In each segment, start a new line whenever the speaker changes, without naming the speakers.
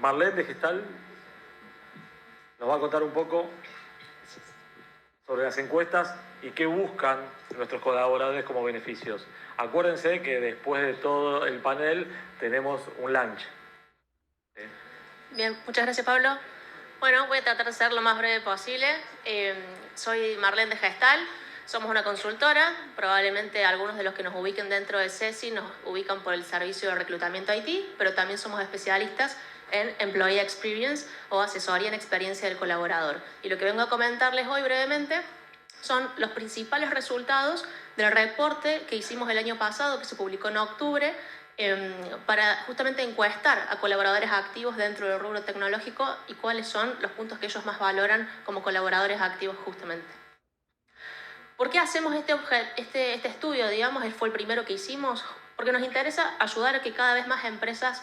Marlene de Gestal nos va a contar un poco sobre las encuestas y qué buscan nuestros colaboradores como beneficios. Acuérdense que después de todo el panel tenemos un lunch.
Bien, muchas gracias, Pablo. Bueno, voy a tratar de ser lo más breve posible. Soy Marlene de Gestal, somos una consultora. Probablemente algunos de los que nos ubiquen dentro de CESI nos ubican por el servicio de reclutamiento IT, pero también somos especialistas en Employee Experience o asesoría en experiencia del colaborador. Y lo que vengo a comentarles hoy brevemente son los principales resultados del reporte que hicimos el año pasado, que se publicó en octubre, para justamente encuestar a colaboradores activos dentro del rubro tecnológico y cuáles son los puntos que ellos más valoran como colaboradores activos justamente. ¿Por qué hacemos este estudio? Digamos, fue el primero que hicimos, porque nos interesa ayudar a que cada vez más empresas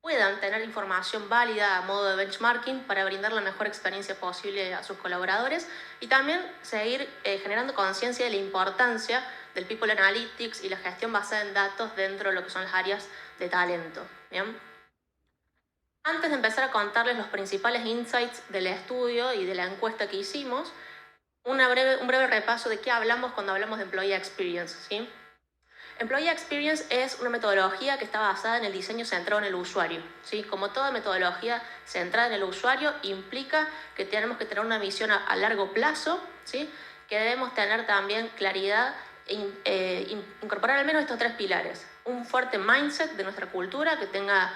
puedan tener información válida a modo de benchmarking para brindar la mejor experiencia posible a sus colaboradores y también seguir generando conciencia de la importancia del People Analytics y la gestión basada en datos dentro de lo que son las áreas de talento. ¿Bien? Antes de empezar a contarles los principales insights del estudio y de la encuesta que hicimos, un breve repaso de qué hablamos cuando hablamos de Employee Experience, ¿sí? Employee Experience es una metodología que está basada en el diseño centrado en el usuario, ¿sí? Como toda metodología centrada en el usuario implica que tenemos que tener una visión a largo plazo, ¿sí? Que debemos tener también claridad e incorporar al menos estos tres pilares. Un fuerte mindset de nuestra cultura que tenga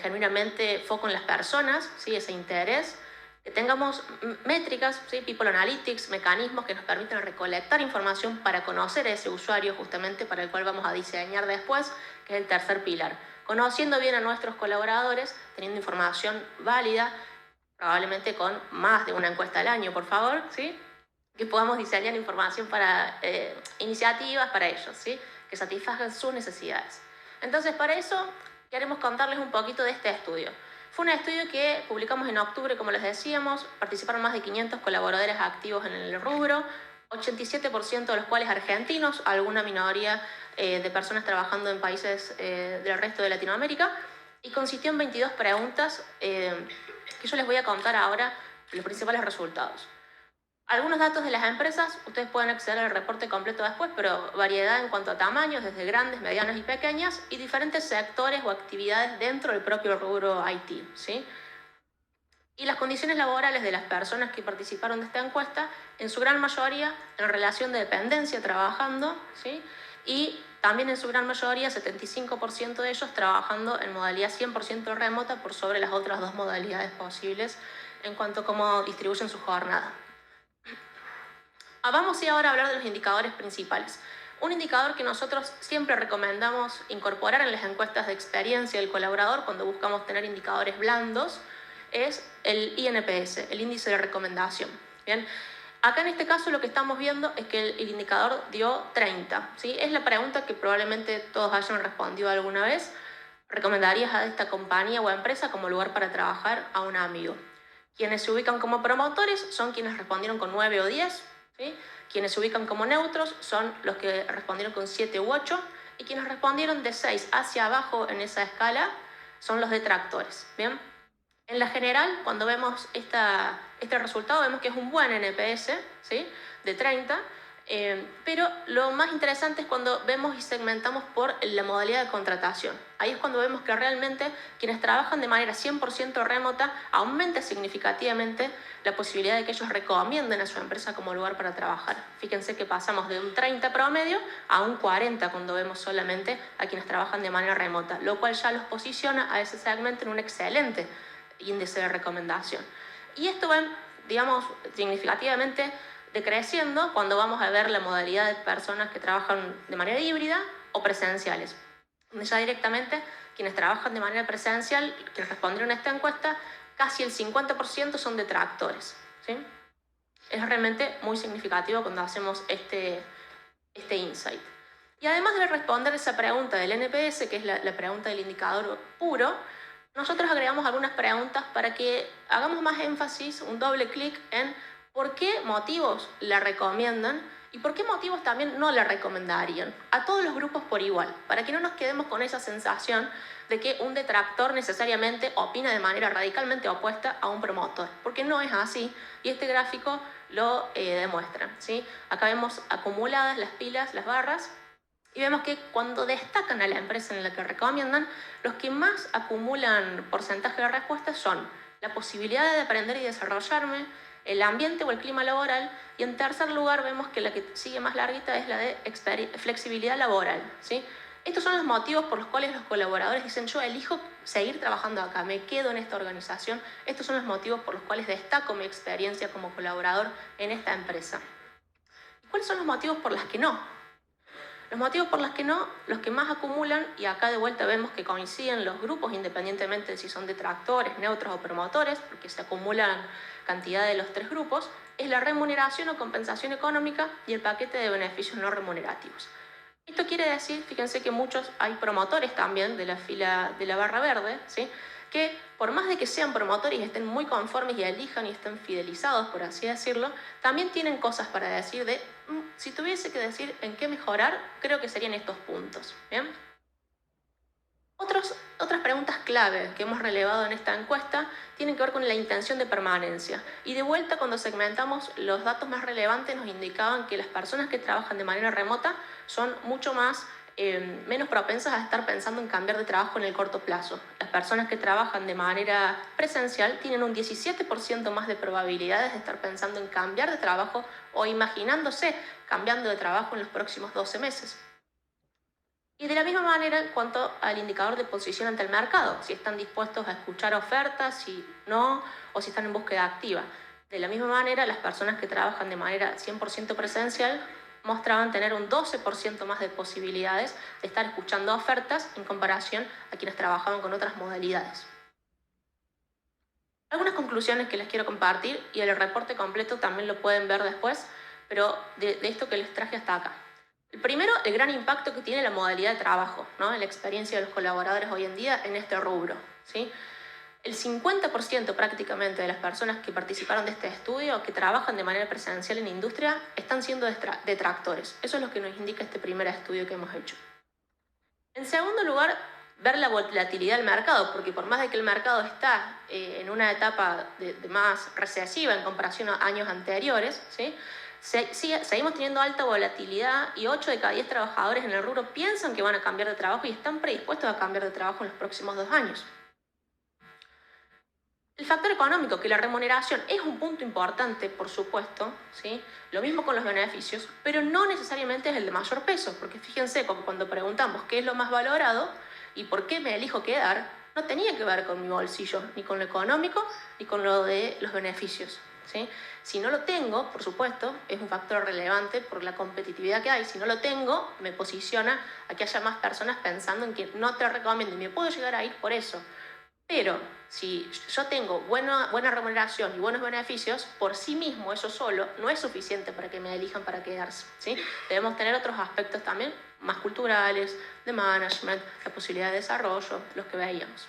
genuinamente foco en las personas, ¿sí? Ese interés. Que tengamos métricas, ¿sí? People Analytics, mecanismos que nos permitan recolectar información para conocer a ese usuario justamente para el cual vamos a diseñar después, que es el tercer pilar. Conociendo bien a nuestros colaboradores, teniendo información válida, probablemente con más de una encuesta al año, por favor, ¿sí? Que podamos diseñar información para iniciativas para ellos, ¿sí? Que satisfagan sus necesidades. Entonces, para eso queremos contarles un poquito de este estudio. Fue un estudio que publicamos en octubre, como les decíamos, participaron más de 500 colaboradores activos en el rubro, 87% de los cuales argentinos, alguna minoría de personas trabajando en países del resto de Latinoamérica, y consistió en 22 preguntas que yo les voy a contar ahora los principales resultados. Algunos datos de las empresas, ustedes pueden acceder al reporte completo después, pero variedad en cuanto a tamaños, desde grandes, medianas y pequeñas, y diferentes sectores o actividades dentro del propio rubro IT, ¿sí? Y las condiciones laborales de las personas que participaron de esta encuesta, en su gran mayoría en relación de dependencia trabajando, ¿sí? Y también en su gran mayoría, 75% de ellos trabajando en modalidad 100% remota por sobre las otras dos modalidades posibles en cuanto a cómo distribuyen su jornada. Vamos ahora a hablar de los indicadores principales. Un indicador que nosotros siempre recomendamos incorporar en las encuestas de experiencia del colaborador cuando buscamos tener indicadores blandos es el INPS, el índice de recomendación. ¿Bien? Acá en este caso lo que estamos viendo es que el indicador dio 30. ¿Sí? Es la pregunta que probablemente todos hayan respondido alguna vez. ¿Recomendarías a esta compañía o empresa como lugar para trabajar a un amigo? Quienes se ubican como promotores son quienes respondieron con 9 o 10. ¿Sí? Quienes se ubican como neutros son los que respondieron con 7 u 8 y quienes respondieron de 6 hacia abajo en esa escala son los detractores. ¿Bien? En la general, cuando vemos este resultado, vemos que es un buen NPS, ¿sí? De 30, pero lo más interesante es cuando vemos y segmentamos por la modalidad de contratación. Ahí es cuando vemos que realmente quienes trabajan de manera 100% remota aumenta significativamente la posibilidad de que ellos recomienden a su empresa como lugar para trabajar. Fíjense que pasamos de un 30 promedio a un 40 cuando vemos solamente a quienes trabajan de manera remota, lo cual ya los posiciona a ese segmento en un excelente índice de recomendación. Y esto va, digamos, significativamente decreciendo cuando vamos a ver la modalidad de personas que trabajan de manera híbrida o presenciales. Ya directamente quienes trabajan de manera presencial, que respondieron a esta encuesta, casi el 50% son detractores, ¿sí? Es realmente muy significativo cuando hacemos este insight. Y además de responder esa pregunta del NPS, que es la pregunta del indicador puro, nosotros agregamos algunas preguntas para que hagamos más énfasis, un doble clic en por qué motivos la recomiendan ¿Y por qué motivos también no la recomendarían? A todos los grupos por igual, para que no nos quedemos con esa sensación de que un detractor necesariamente opina de manera radicalmente opuesta a un promotor, porque no es así, y este gráfico lo demuestra, ¿sí? Acá vemos acumuladas las pilas, las barras, y vemos que cuando destacan a la empresa en la que recomiendan, los que más acumulan porcentaje de respuestas son la posibilidad de aprender y desarrollarme, el ambiente o el clima laboral, y en tercer lugar vemos que la que sigue más larguita es la de flexibilidad laboral, ¿sí? Estos son los motivos por los cuales los colaboradores dicen: yo elijo seguir trabajando acá, me quedo en esta organización. Estos son los motivos por los cuales destaco mi experiencia como colaborador en esta empresa. ¿Y cuáles son los motivos por los que no? Los motivos por los que no, los que más acumulan, y acá de vuelta vemos que coinciden los grupos independientemente de si son detractores, neutros o promotores, porque se acumulan cantidad de los tres grupos, es la remuneración o compensación económica y el paquete de beneficios no remunerativos. Esto quiere decir, fíjense que hay promotores también de la fila de la barra verde, ¿sí?, que por más de que sean promotores y estén muy conformes y elijan y estén fidelizados, por así decirlo, también tienen cosas para decir de: si tuviese que decir en qué mejorar, creo que serían estos puntos. ¿Bien? Otras preguntas clave que hemos relevado en esta encuesta tienen que ver con la intención de permanencia. Y de vuelta, cuando segmentamos, los datos más relevantes nos indicaban que las personas que trabajan de manera remota son mucho menos propensas a estar pensando en cambiar de trabajo en el corto plazo. Las personas que trabajan de manera presencial tienen un 17% más de probabilidades de estar pensando en cambiar de trabajo o imaginándose cambiando de trabajo en los próximos 12 meses. Y de la misma manera, en cuanto al indicador de posición ante el mercado, si están dispuestos a escuchar ofertas, si no, o si están en búsqueda activa. De la misma manera, las personas que trabajan de manera 100% presencial mostraban tener un 12% más de posibilidades de estar escuchando ofertas en comparación a quienes trabajaban con otras modalidades. Algunas conclusiones que les quiero compartir, y el reporte completo también lo pueden ver después, pero de esto que les traje hasta acá. El primero, el gran impacto que tiene la modalidad de trabajo, ¿no?, en la experiencia de los colaboradores hoy en día en este rubro, ¿sí? El 50% prácticamente de las personas que participaron de este estudio, que trabajan de manera presencial en industria, están siendo detractores. Eso es lo que nos indica este primer estudio que hemos hecho. En segundo lugar, ver la volatilidad del mercado, porque por más de que el mercado está en una etapa de más recesiva en comparación a años anteriores, ¿sí?, seguimos teniendo alta volatilidad, y 8 de cada 10 trabajadores en el rubro piensan que van a cambiar de trabajo y están predispuestos a cambiar de trabajo en los próximos 2 años. El factor económico, que la remuneración es un punto importante, por supuesto, ¿sí?, lo mismo con los beneficios, pero no necesariamente es el de mayor peso, porque fíjense, como cuando preguntamos qué es lo más valorado y por qué me elijo quedar, no tenía que ver con mi bolsillo, ni con lo económico, ni con lo de los beneficios, ¿sí? Si no lo tengo, por supuesto, es un factor relevante por la competitividad que hay. Si no lo tengo, me posiciona a que haya más personas pensando en que no te recomiendo y me puedo llegar a ir por eso. Pero si yo tengo buena remuneración y buenos beneficios, por sí mismo eso solo no es suficiente para que me elijan para quedarse, ¿sí? Debemos tener otros aspectos también más culturales, de management, la posibilidad de desarrollo, los que veíamos.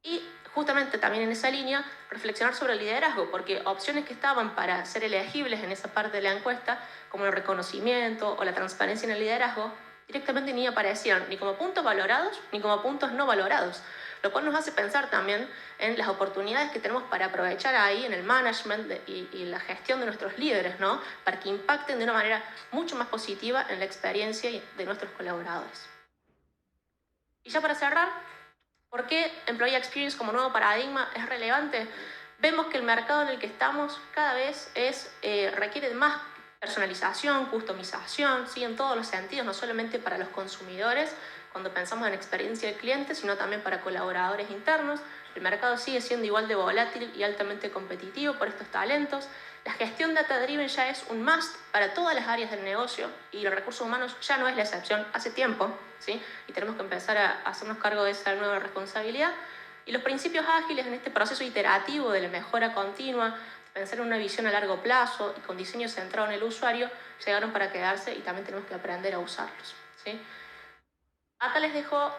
Y justamente también en esa línea, reflexionar sobre el liderazgo, porque opciones que estaban para ser elegibles en esa parte de la encuesta, como el reconocimiento o la transparencia en el liderazgo, directamente ni aparecieron ni como puntos valorados ni como puntos no valorados, lo cual nos hace pensar también en las oportunidades que tenemos para aprovechar ahí en el management y la gestión de nuestros líderes, ¿no?, para que impacten de una manera mucho más positiva en la experiencia de nuestros colaboradores. Y ya para cerrar, ¿por qué Employee Experience como nuevo paradigma es relevante? Vemos que el mercado en el que estamos cada vez requiere de más personalización, customización, ¿sí?, en todos los sentidos, no solamente para los consumidores, cuando pensamos en experiencia del cliente, sino también para colaboradores internos. El mercado sigue siendo igual de volátil y altamente competitivo por estos talentos. La gestión data-driven ya es un must para todas las áreas del negocio, y los recursos humanos ya no es la excepción hace tiempo, ¿sí?, y tenemos que empezar a hacernos cargo de esa nueva responsabilidad. Y los principios ágiles en este proceso iterativo de la mejora continua, pensar en una visión a largo plazo y con diseño centrado en el usuario, llegaron para quedarse, y también tenemos que aprender a usarlos, ¿sí? Acá les dejo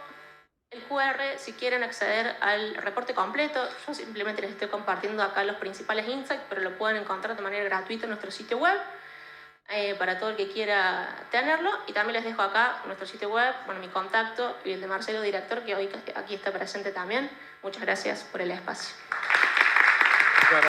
el QR si quieren acceder al reporte completo. Yo simplemente les estoy compartiendo acá los principales insights, pero lo pueden encontrar de manera gratuita en nuestro sitio web. para todo el que quiera tenerlo. Y también les dejo acá nuestro sitio web, bueno, mi contacto y el de Marcelo, director, que hoy aquí está presente también. Muchas gracias por el espacio.
Muchas gracias.